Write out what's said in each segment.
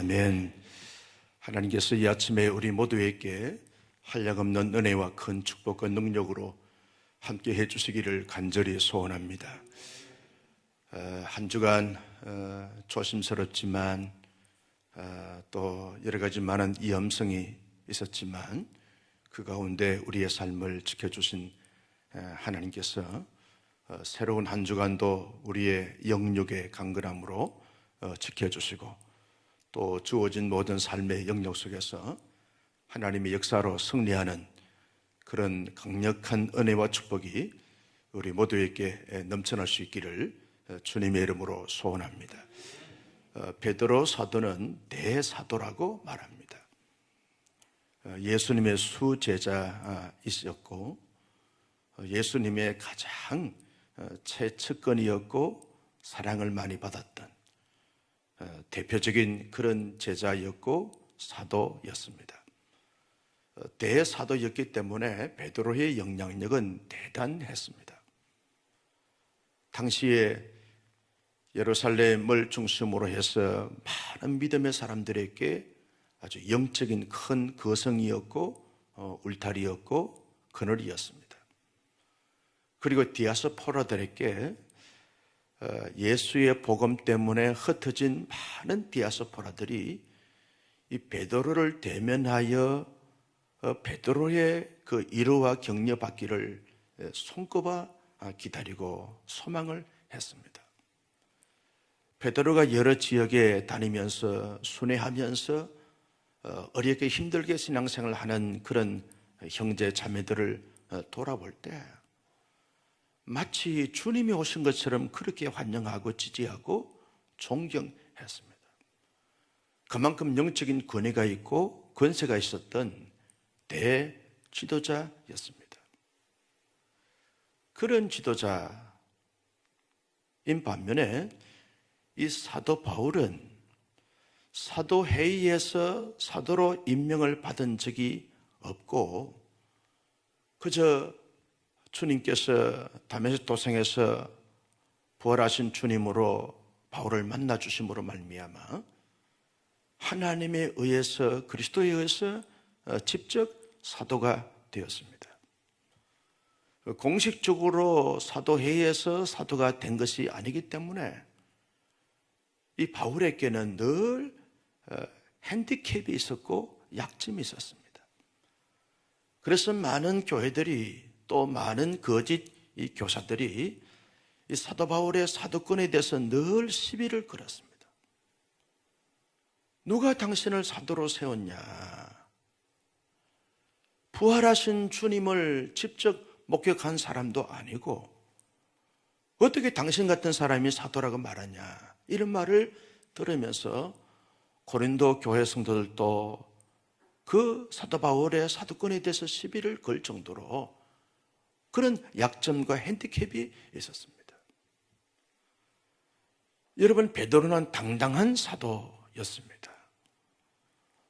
아멘. 하나님께서 이 아침에 우리 모두에게 한량없는 은혜와 큰 축복과 능력으로 함께 해주시기를 간절히 소원합니다. 한 주간 조심스럽지만 또 여러 가지 많은 위험성이 있었지만 그 가운데 우리의 삶을 지켜주신 하나님께서 새로운 한 주간도 우리의 영육의 강건함으로 지켜주시고 또 주어진 모든 삶의 영역 속에서 하나님의 역사로 승리하는 그런 강력한 은혜와 축복이 우리 모두에게 넘쳐날 수 있기를 주님의 이름으로 소원합니다. 베드로 사도는 대사도라고 말합니다. 예수님의 수제자이셨고 예수님의 가장 최측근이었고 사랑을 많이 받았던 대표적인 그런 제자였고 사도였습니다. 대사도였기 때문에 베드로의 영향력은 대단했습니다. 당시에 예루살렘을 중심으로 해서 많은 믿음의 사람들에게 아주 영적인 큰 거성이었고 울타리였고 그늘이었습니다. 그리고 디아스포라들에게 예수의 복음 때문에 흩어진 많은 디아스포라들이 이 베드로를 대면하여 베드로의 그 위로와 격려 받기를 손꼽아 기다리고 소망을 했습니다. 베드로가 여러 지역에 다니면서 순회하면서 어렵게 힘들게 신앙생활을 하는 그런 형제 자매들을 돌아볼 때 마치 주님이 오신 것처럼 그렇게 환영하고 지지하고 존경했습니다. 그만큼 영적인 권위가 있고 권세가 있었던 대지도자였습니다. 그런 지도자인 반면에 이 사도 바울은 사도회의에서 사도로 임명을 받은 적이 없고 그저 주님께서 다메섹 도성에서 부활하신 주님으로 바울을 만나 주심으로 말미암아 하나님에 의해서 그리스도에 의해서 직접 사도가 되었습니다. 공식적으로 사도회의에서 사도가 된 것이 아니기 때문에 이 바울에게는 늘 핸디캡이 있었고 약점이 있었습니다. 그래서 많은 교회들이 또 많은 거짓 교사들이 이 사도 바울의 사도권에 대해서 늘 시비를 걸었습니다. 누가 당신을 사도로 세웠냐? 부활하신 주님을 직접 목격한 사람도 아니고 어떻게 당신 같은 사람이 사도라고 말하냐? 이런 말을 들으면서 고린도 교회 성도들도 그 사도 바울의 사도권에 대해서 시비를 걸 정도로 그런 약점과 핸디캡이 있었습니다. 여러분, 베드로는 당당한 사도였습니다.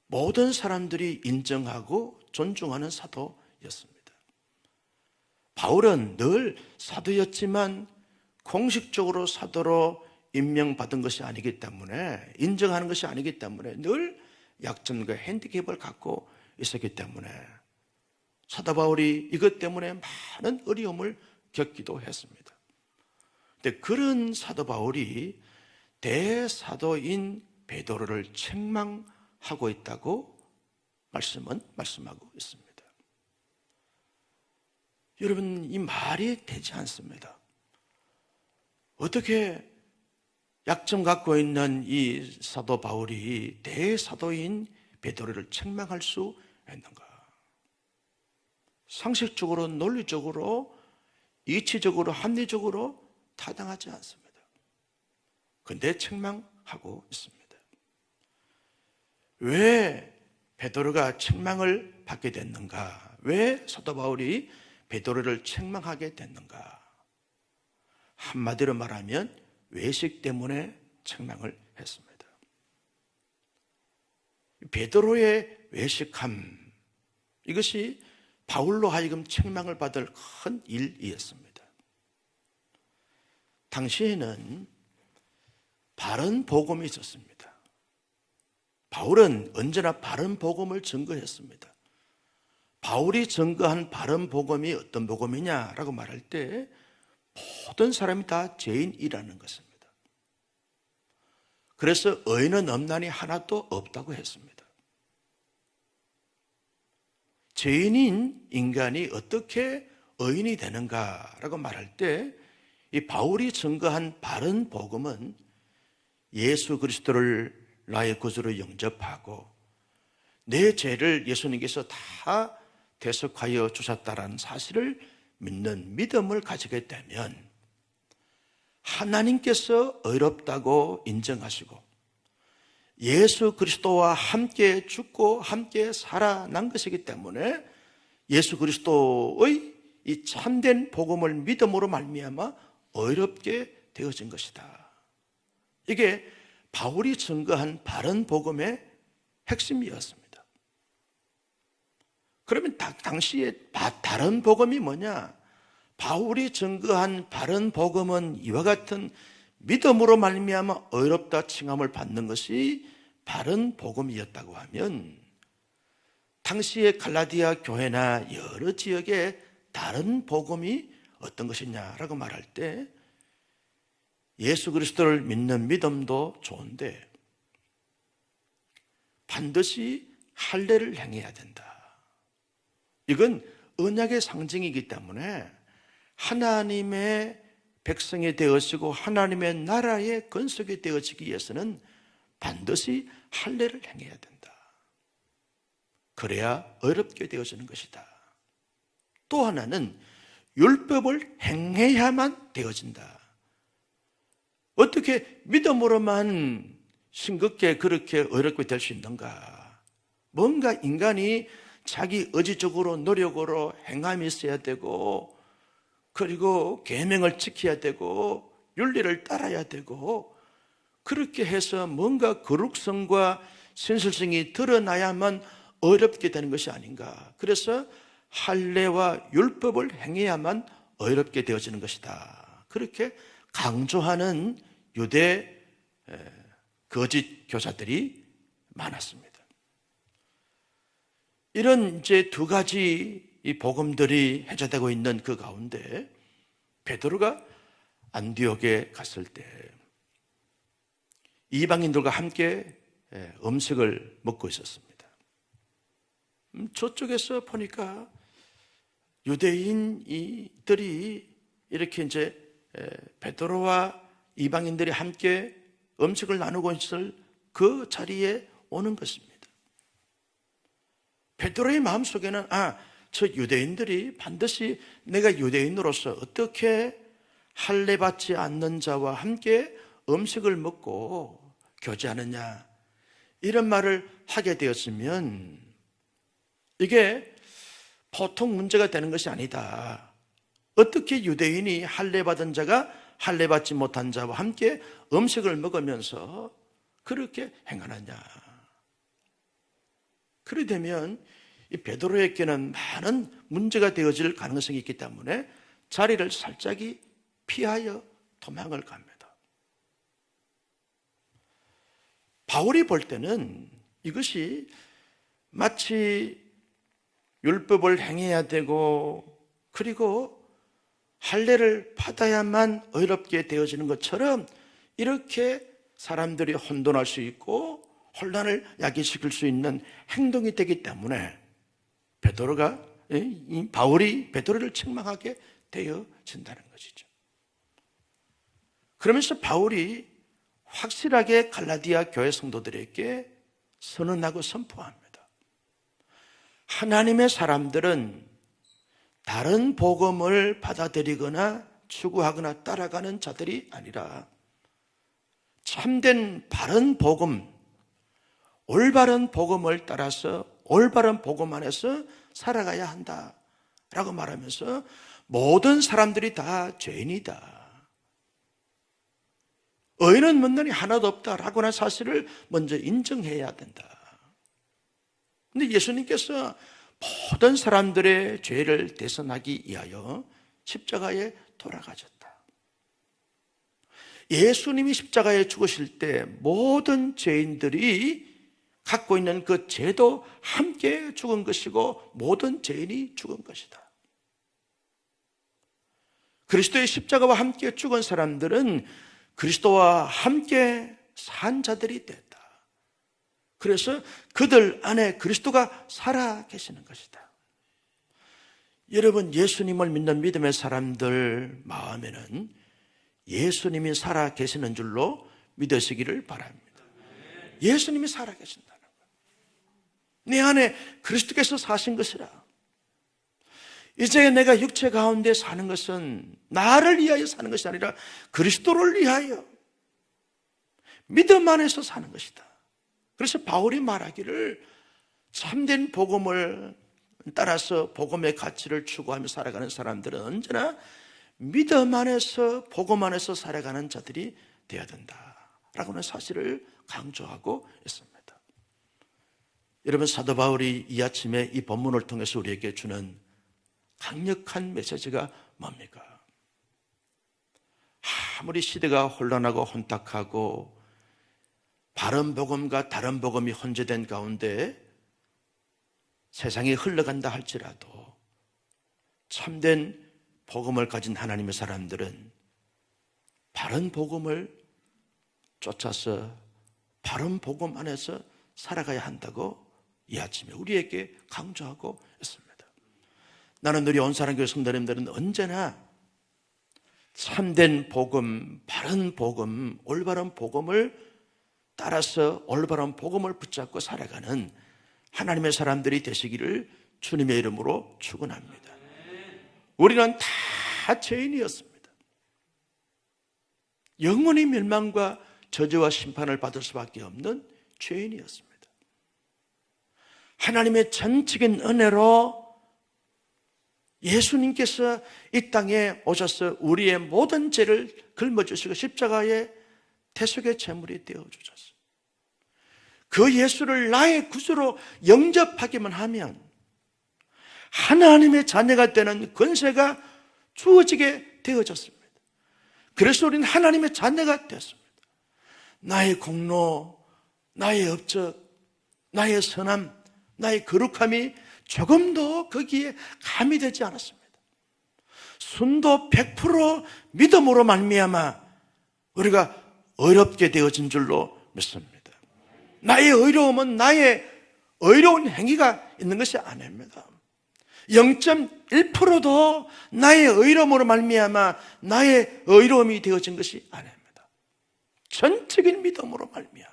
모든 사람들이 인정하고 존중하는 사도였습니다. 바울은 늘 사도였지만 공식적으로 사도로 임명받은 것이 아니기 때문에 인정하는 것이 아니기 때문에 늘 약점과 핸디캡을 갖고 있었기 때문에 사도 바울이 이것 때문에 많은 어려움을 겪기도 했습니다. 근데 그런 사도 바울이 대사도인 베드로를 책망하고 있다고 말씀하고 있습니다. 여러분, 이 말이 되지 않습니다. 어떻게 약점 갖고 있는 이 사도 바울이 대사도인 베드로를 책망할 수 있는가? 상식적으로, 논리적으로, 이치적으로, 합리적으로 타당하지 않습니다. 그런데 책망하고 있습니다. 왜 베드로가 책망을 받게 됐는가? 왜 사도 바울이 베드로를 책망하게 됐는가? 한마디로 말하면 외식 때문에 책망을 했습니다. 베드로의 외식함, 이것이 바울로 하여금 책망을 받을 큰 일이었습니다. 당시에는 바른 복음이 있었습니다. 바울은 언제나 바른 복음을 증거했습니다. 바울이 증거한 바른 복음이 어떤 복음이냐라고 말할 때 모든 사람이 다 죄인이라는 것입니다. 그래서 의인은 없나니 하나도 없다고 했습니다. 죄인인 인간이 어떻게 의인이 되는가라고 말할 때 이 바울이 증거한 바른 복음은 예수 그리스도를 나의 구주로 영접하고 내 죄를 예수님께서 다 대속하여 주셨다라는 사실을 믿는 믿음을 가지게 되면 하나님께서 의롭다고 인정하시고 예수 그리스도와 함께 죽고 함께 살아난 것이기 때문에 예수 그리스도의 이 참된 복음을 믿음으로 말미암아 의롭게 되어진 것이다. 이게 바울이 증거한 바른 복음의 핵심이었습니다. 그러면 당시에 다른 복음이 뭐냐? 바울이 증거한 바른 복음은 이와 같은 믿음으로 말미암아 의롭다 칭함을 받는 것이 바른 복음이었다고 하면 당시의 갈라디아 교회나 여러 지역에 다른 복음이 어떤 것이냐라고 말할 때 예수 그리스도를 믿는 믿음도 좋은데 반드시 할례를 행해야 된다. 이건 언약의 상징이기 때문에 하나님의 백성이 되어지고 하나님의 나라의 건속이 되어지기 위해서는 반드시 할례를 행해야 된다. 그래야 어렵게 되어지는 것이다. 또 하나는 율법을 행해야만 되어진다. 어떻게 믿음으로만 싱겁게 그렇게 어렵게 될 수 있는가? 뭔가 인간이 자기 의지적으로 노력으로 행함이 있어야 되고 그리고 계명을 지켜야 되고 윤리를 따라야 되고 그렇게 해서 뭔가 거룩성과 신실성이 드러나야만 어렵게 되는 것이 아닌가. 그래서 할례와 율법을 행해야만 어렵게 되어지는 것이다. 그렇게 강조하는 유대 거짓 교사들이 많았습니다. 이런 이제 두 가지 이 복음들이 해제되고 있는 그 가운데 베드로가 안디옥에 갔을 때 이방인들과 함께 음식을 먹고 있었습니다. 저쪽에서 보니까 유대인들이 이렇게 이제 베드로와 이방인들이 함께 음식을 나누고 있을 그 자리에 오는 것입니다. 베드로의 마음속에는 저 유대인들이 반드시 내가 유대인으로서 어떻게 할례 받지 않는 자와 함께 음식을 먹고 교제하느냐 이런 말을 하게 되었으면 이게 보통 문제가 되는 것이 아니다. 어떻게 유대인이 할례 받은 자가 할례 받지 못한 자와 함께 음식을 먹으면서 그렇게 행하느냐. 그래 되면 이 베드로에게는 많은 문제가 되어질 가능성이 있기 때문에 자리를 살짝이 피하여 도망을 갑니다. 바울이 볼 때는 이것이 마치 율법을 행해야 되고 그리고 할례를 받아야만 의롭게 되어지는 것처럼 이렇게 사람들이 혼돈할 수 있고 혼란을 야기시킬 수 있는 행동이 되기 때문에 바울이 베드로를 책망하게 되어진다는 것이죠. 그러면서 바울이 확실하게 갈라디아 교회 성도들에게 선언하고 선포합니다. 하나님의 사람들은 다른 복음을 받아들이거나 추구하거나 따라가는 자들이 아니라 참된 바른 복음, 올바른 복음을 따라서 올바른 복음 안에서 살아가야 한다라고 말하면서 모든 사람들이 다 죄인이다. 의인은 문단이 하나도 없다라고 하는 사실을 먼저 인정해야 된다. 그런데 예수님께서 모든 사람들의 죄를 대선하기 위하여 십자가에 돌아가셨다. 예수님이 십자가에 죽으실 때 모든 죄인들이 갖고 있는 그 죄도 함께 죽은 것이고 모든 죄인이 죽은 것이다. 그리스도의 십자가와 함께 죽은 사람들은 그리스도와 함께 산 자들이 됐다. 그래서 그들 안에 그리스도가 살아 계시는 것이다. 여러분, 예수님을 믿는 믿음의 사람들 마음에는 예수님이 살아 계시는 줄로 믿으시기를 바랍니다. 예수님이 살아 계신다는 거예요. 내 안에 그리스도께서 사신 것이라. 이제 내가 육체 가운데 사는 것은 나를 위하여 사는 것이 아니라 그리스도를 위하여 믿음 안에서 사는 것이다. 그래서 바울이 말하기를 참된 복음을 따라서 복음의 가치를 추구하며 살아가는 사람들은 언제나 믿음 안에서 복음 안에서 살아가는 자들이 되어야 된다라고는 사실을 강조하고 있습니다. 여러분, 사도 바울이 이 아침에 이 본문을 통해서 우리에게 주는 강력한 메시지가 뭡니까? 아무리 시대가 혼란하고 혼탁하고 바른 복음과 다른 복음이 혼재된 가운데 세상이 흘러간다 할지라도 참된 복음을 가진 하나님의 사람들은 바른 복음을 쫓아서 바른 복음 안에서 살아가야 한다고 이 아침에 우리에게 강조하고 있습니다. 나는 우리 온사랑교회 성도님들은 언제나 참된 복음, 바른 복음, 올바른 복음을 따라서 올바른 복음을 붙잡고 살아가는 하나님의 사람들이 되시기를 주님의 이름으로 축원합니다. 우리는 다 죄인이었습니다. 영원히 멸망과 저주와 심판을 받을 수밖에 없는 죄인이었습니다. 하나님의 전적인 은혜로 예수님께서 이 땅에 오셔서 우리의 모든 죄를 짊어주시고 십자가의 대속의 제물이 되어주셨어요. 그 예수를 나의 구주로 영접하기만 하면 하나님의 자녀가 되는 권세가 주어지게 되어졌습니다. 그래서 우리는 하나님의 자녀가 되었습니다. 나의 공로, 나의 업적, 나의 선함, 나의 거룩함이 조금도 거기에 가미되지 않았습니다. 순도 100% 믿음으로 말미암아 우리가 의롭게 되어진 줄로 믿습니다. 나의 의로움은 나의 의로운 행위가 있는 것이 아닙니다. 0.1%도 나의 의로움으로 말미암아 나의 의로움이 되어진 것이 아닙니다. 전적인 믿음으로 말미암아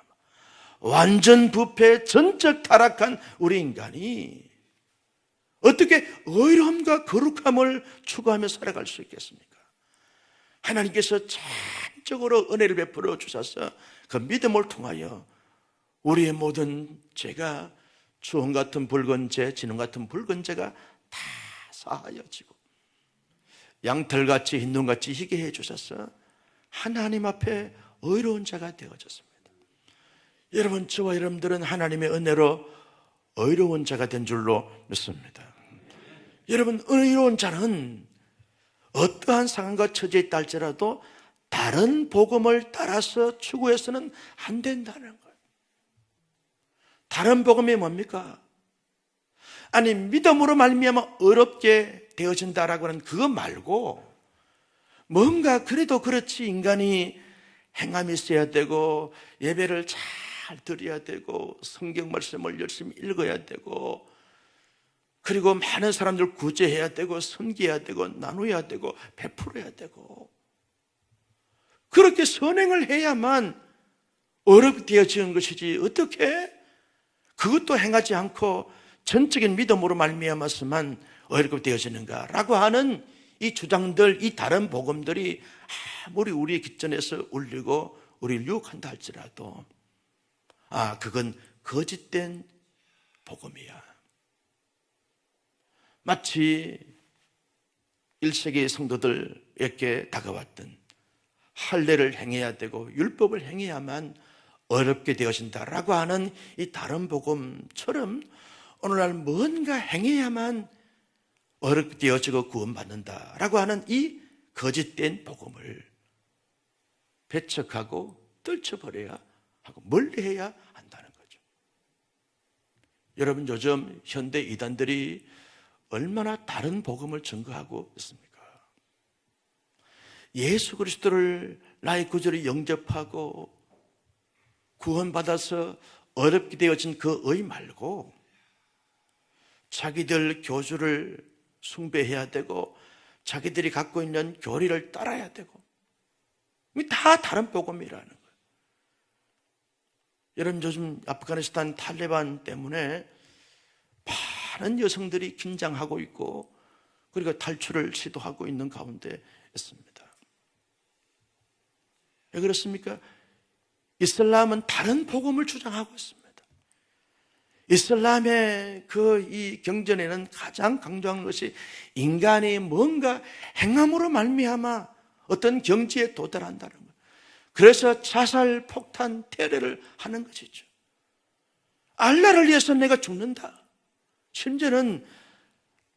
완전 부패, 전적 타락한 우리 인간이 어떻게 의로움과 거룩함을 추구하며 살아갈 수 있겠습니까? 하나님께서 전적으로 은혜를 베풀어 주셔서 그 믿음을 통하여 우리의 모든 죄가 주홍 같은 붉은 죄, 진홍 같은 붉은 죄가 다 사하여지고 양털같이 흰눈같이 희게 해주셔서 하나님 앞에 의로운 자가 되어졌습니다. 여러분, 저와 여러분들은 하나님의 은혜로 의로운 자가 된 줄로 믿습니다. 여러분, 의로운 자는 어떠한 상황과 처지에 있다 할지라도 다른 복음을 따라서 추구해서는 안 된다는 거예요. 다른 복음이 뭡니까? 아니, 믿음으로 말미암아 어렵게 되어진다라고 하는 그거 말고 뭔가 그래도 그렇지 인간이 행함이 있어야 되고 예배를 잘 드려야 되고 성경 말씀을 열심히 읽어야 되고 그리고 많은 사람들 구제해야 되고 섬겨야 되고 나눠야 되고 베풀어야 되고 그렇게 선행을 해야만 어렵게 되어지는 것이지 어떻게 그것도 행하지 않고 전적인 믿음으로 말미암아서만 어렵게 되어지는가라고 하는 이 주장들, 이 다른 복음들이 아무리 우리 기전에서 울리고 우리를 유혹한다 할지라도 그건 거짓된 복음이야. 마치 1세기 성도들에게 다가왔던 할례를 행해야 되고 율법을 행해야만 어렵게 되어진다라고 하는 이 다른 복음처럼 오늘날 뭔가 행해야만 어렵게 되어지고 구원받는다라고 하는 이 거짓된 복음을 배척하고 떨쳐버려야 하고 멀리해야 한다는 거죠. 여러분, 요즘 현대 이단들이 얼마나 다른 복음을 증거하고 있습니까? 예수 그리스도를 나의 구주로 영접하고 구원받아서 어렵게 되어진 그 의 말고 자기들 교주를 숭배해야 되고 자기들이 갖고 있는 교리를 따라야 되고, 다 다른 복음이라는 거예요. 여러분, 요즘 아프가니스탄 탈레반 때문에 많은 여성들이 긴장하고 있고 그리고 탈출을 시도하고 있는 가운데 있습니다. 왜 그렇습니까? 이슬람은 다른 복음을 주장하고 있습니다. 이슬람의 이 경전에는 가장 강조하는 것이 인간이 뭔가 행함으로 말미암아 어떤 경지에 도달한다는 거예요. 그래서 자살, 폭탄, 테러를 하는 것이죠. 알라를 위해서 내가 죽는다. 심지어는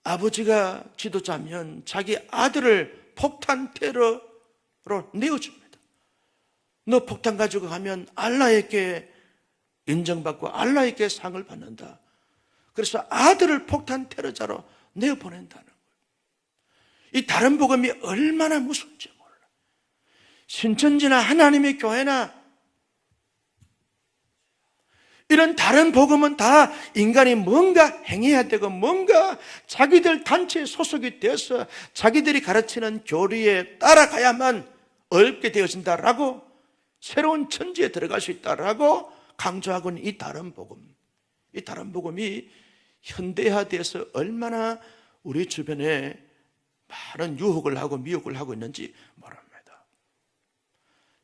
아버지가 지도자면 자기 아들을 폭탄 테러로 내어줍니다. 너 폭탄 가지고 가면 알라에게 인정받고 알라에게 상을 받는다. 그래서 아들을 폭탄 테러자로 내어보낸다는 거예요. 이 다른 복음이 얼마나 무서운지 몰라. 신천지나 하나님의 교회나 이런 다른 복음은 다 인간이 뭔가 행해야 되고 뭔가 자기들 단체에 소속이 되어서 자기들이 가르치는 교리에 따라가야만 어렵게 되어진다라고, 새로운 천지에 들어갈 수 있다라고 강조하고 있는 이 다른 복음, 이 다른 복음이 현대화돼서 얼마나 우리 주변에 많은 유혹을 하고 미혹을 하고 있는지 모릅니다.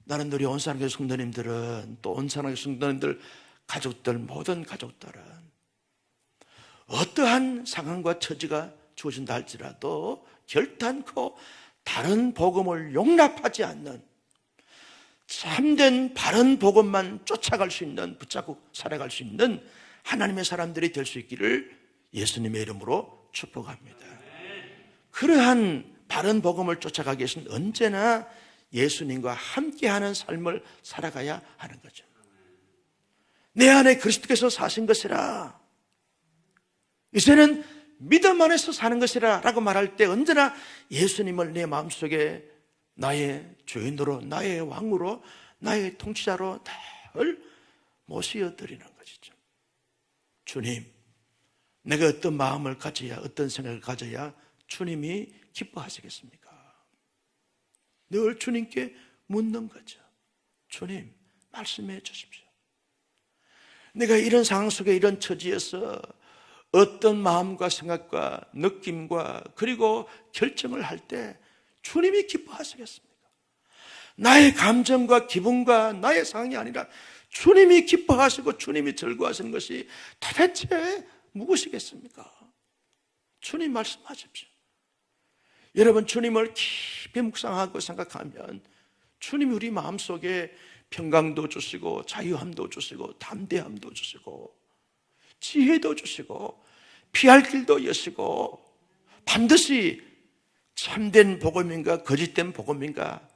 나는 우리 온산하게 성도님들은, 또 온산하게 성도님들 가족들, 모든 가족들은 어떠한 상황과 처지가 주어진다 할지라도 결단코 다른 복음을 용납하지 않는 참된 바른 복음만 쫓아갈 수 있는, 붙잡고 살아갈 수 있는 하나님의 사람들이 될 수 있기를 예수님의 이름으로 축복합니다. 그러한 바른 복음을 쫓아가기 위해서는 언제나 예수님과 함께하는 삶을 살아가야 하는 거죠. 내 안에 그리스도께서 사신 것이라, 이제는 믿음 안에서 사는 것이라 라고 말할 때 언제나 예수님을 내 마음속에 나의 주인으로, 나의 왕으로, 나의 통치자로 늘 모시어드리는 것이죠. 주님, 내가 어떤 마음을 가져야, 어떤 생각을 가져야 주님이 기뻐하시겠습니까? 늘 주님께 묻는 거죠. 주님, 말씀해 주십시오. 내가 이런 상황 속에, 이런 처지에서 어떤 마음과 생각과 느낌과 그리고 결정을 할 때 주님이 기뻐하시겠습니까? 나의 감정과 기분과 나의 상황이 아니라 주님이 기뻐하시고 주님이 즐거워하시는 것이 도대체 무엇이겠습니까? 주님 말씀하십시오. 여러분, 주님을 깊이 묵상하고 생각하면 주님이 우리 마음속에 평강도 주시고 자유함도 주시고 담대함도 주시고 지혜도 주시고 피할 길도 여시고 반드시 참된 복음인가 거짓된 복음인가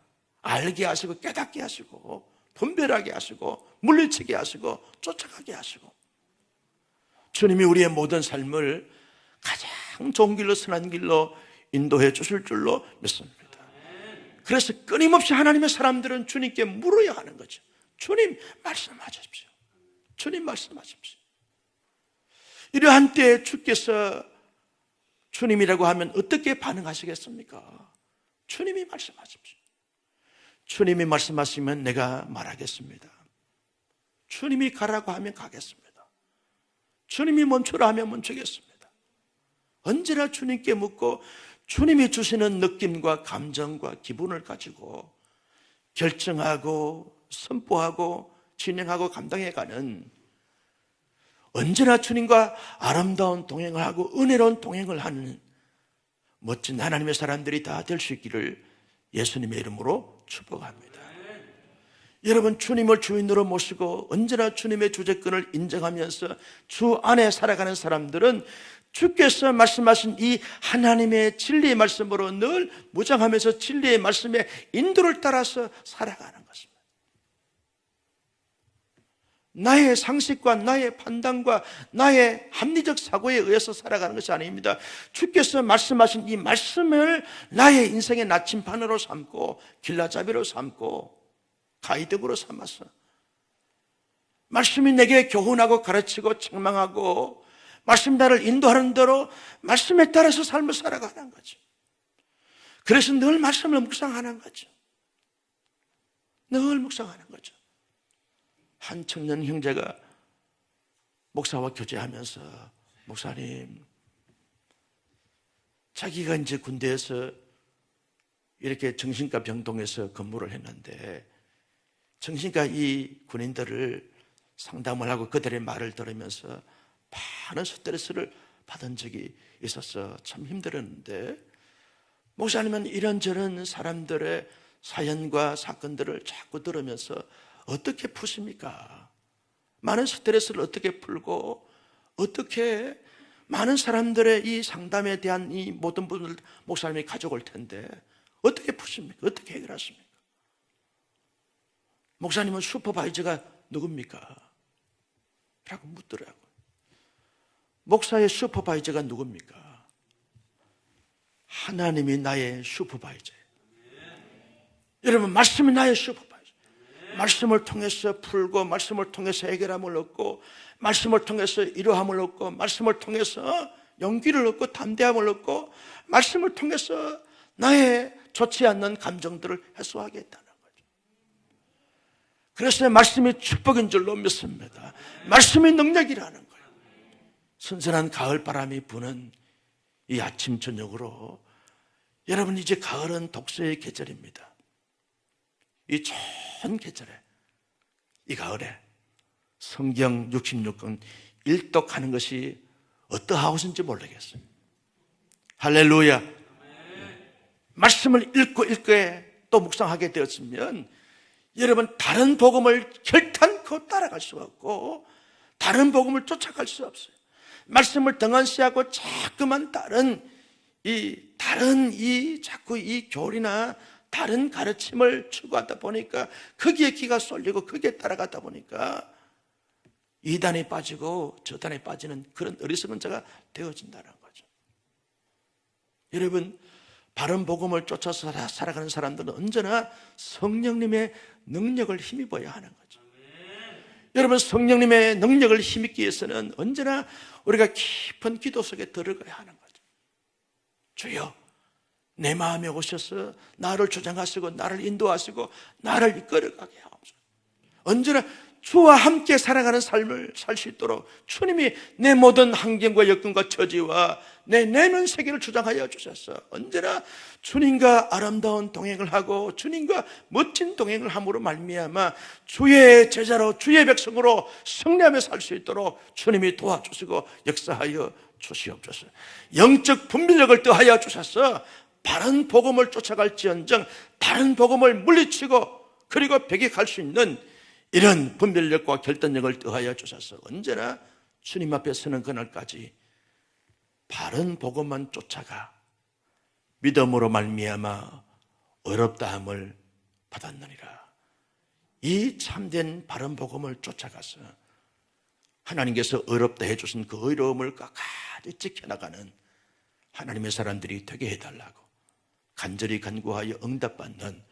알게 하시고 깨닫게 하시고 분별하게 하시고 물리치게 하시고 쫓아가게 하시고, 주님이 우리의 모든 삶을 가장 좋은 길로, 선한 길로 인도해 주실 줄로 믿습니다. 그래서 끊임없이 하나님의 사람들은 주님께 물어야 하는 거죠. 주님 말씀하십시오. 주님 말씀하십시오. 이러한 때에 주께서 주님이라고 하면 어떻게 반응하시겠습니까? 주님이 말씀하십시오. 주님이 말씀하시면 내가 말하겠습니다. 주님이 가라고 하면 가겠습니다. 주님이 멈추라 하면 멈추겠습니다. 언제나 주님께 묻고 주님이 주시는 느낌과 감정과 기분을 가지고 결정하고 선포하고 진행하고 감당해가는, 언제나 주님과 아름다운 동행을 하고 은혜로운 동행을 하는 멋진 하나님의 사람들이 다 될 수 있기를 예수님의 이름으로 축복합니다. 여러분, 주님을 주인으로 모시고 언제나 주님의 주재권을 인정하면서 주 안에 살아가는 사람들은 주께서 말씀하신 이 하나님의 진리의 말씀으로 늘 무장하면서 진리의 말씀의 인도를 따라서 살아가는 것입니다. 나의 상식과 나의 판단과 나의 합리적 사고에 의해서 살아가는 것이 아닙니다. 주께서 말씀하신 이 말씀을 나의 인생의 나침반으로 삼고 길라잡이로 삼고 가이드북으로 삼아서 말씀이 내게 교훈하고 가르치고 책망하고 말씀 나를 인도하는 대로 말씀에 따라서 삶을 살아가는 거죠. 그래서 늘 말씀을 묵상하는 거죠. 늘 묵상하는 거죠. 한 청년 형제가 목사와 교제하면서 목사님, 자기가 이제 군대에서 이렇게 정신과 병동에서 근무를 했는데 정신과 이 군인들을 상담을 하고 그들의 말을 들으면서 많은 스트레스를 받은 적이 있어서 참 힘들었는데 목사님은 이런저런 사람들의 사연과 사건들을 자꾸 들으면서 어떻게 푸십니까? 많은 스트레스를 어떻게 풀고 어떻게 많은 사람들의 이 상담에 대한 이 모든 부분을 목사님이 가져올 텐데 어떻게 푸십니까? 어떻게 해결하십니까? 목사님은 슈퍼바이저가 누굽니까? 라고 묻더라고요. 목사의 슈퍼바이저가 누굽니까? 하나님이 나의 슈퍼바이저예요. 여러분, 말씀이 나의 슈퍼바이저. 말씀을 통해서 풀고 말씀을 통해서 해결함을 얻고 말씀을 통해서 이루함을 얻고 말씀을 통해서 용기를 얻고 담대함을 얻고 말씀을 통해서 나의 좋지 않는 감정들을 해소하겠다는 거죠. 그래서 말씀이 축복인 줄로 믿습니다. 말씀이 능력이라는 거예요. 선선한 가을바람이 부는 이 아침 저녁으로 여러분, 이제 가을은 독서의 계절입니다. 이 좋은 계절에, 이 가을에 성경 66권 일독하는 것이 어떠하오신지 모르겠어요. 할렐루야. 말씀을 읽고 또 묵상하게 되었으면 여러분, 다른 복음을 결단코 따라갈 수가 없고 다른 복음을 쫓아갈 수 없어요. 말씀을 등한시하고 자꾸만 자꾸 이 교리나 다른 가르침을 추구하다 보니까 거기에 기가 쏠리고 거기에 따라가다 보니까 이단에 빠지고 저단에 빠지는 그런 어리석은 자가 되어진다는 거죠. 여러분, 바른 복음을 쫓아서 살아가는 사람들은 언제나 성령님의 능력을 힘입어야 하는 거죠. 여러분, 성령님의 능력을 힘입기 위해서는 언제나 우리가 깊은 기도 속에 들어가야 하는 거죠. 주여, 내 마음에 오셔서 나를 주장하시고 나를 인도하시고 나를 이끌어가게 하옵소서. 언제나 주와 함께 살아가는 삶을 살 수 있도록 주님이 내 모든 환경과 여건과 처지와 내 내면 세계를 주장하여 주셔서 언제나 주님과 아름다운 동행을 하고 주님과 멋진 동행을 함으로 말미암아 주의 제자로 주의 백성으로 승리하며 살 수 있도록 주님이 도와주시고 역사하여 주시옵소서. 영적 분별력을 더하여 주셔서 바른 복음을 쫓아갈지언정 다른 복음을 물리치고 그리고 배격할 수 있는 이런 분별력과 결단력을 더하여 주셔서 언제나 주님 앞에 서는 그날까지 바른 복음만 쫓아가 믿음으로 말미암아 어렵다함을 받았느니라. 이 참된 바른 복음을 쫓아가서 하나님께서 어렵다 해주신 그 어려움을 끝까지 지켜나가는 하나님의 사람들이 되게 해달라고 간절히 간구하여 응답받는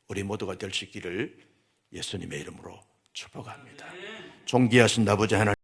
우리 모두가 될 수 있기를 예수님의 이름으로 축복합니다. 존귀하신 아버지 하나님,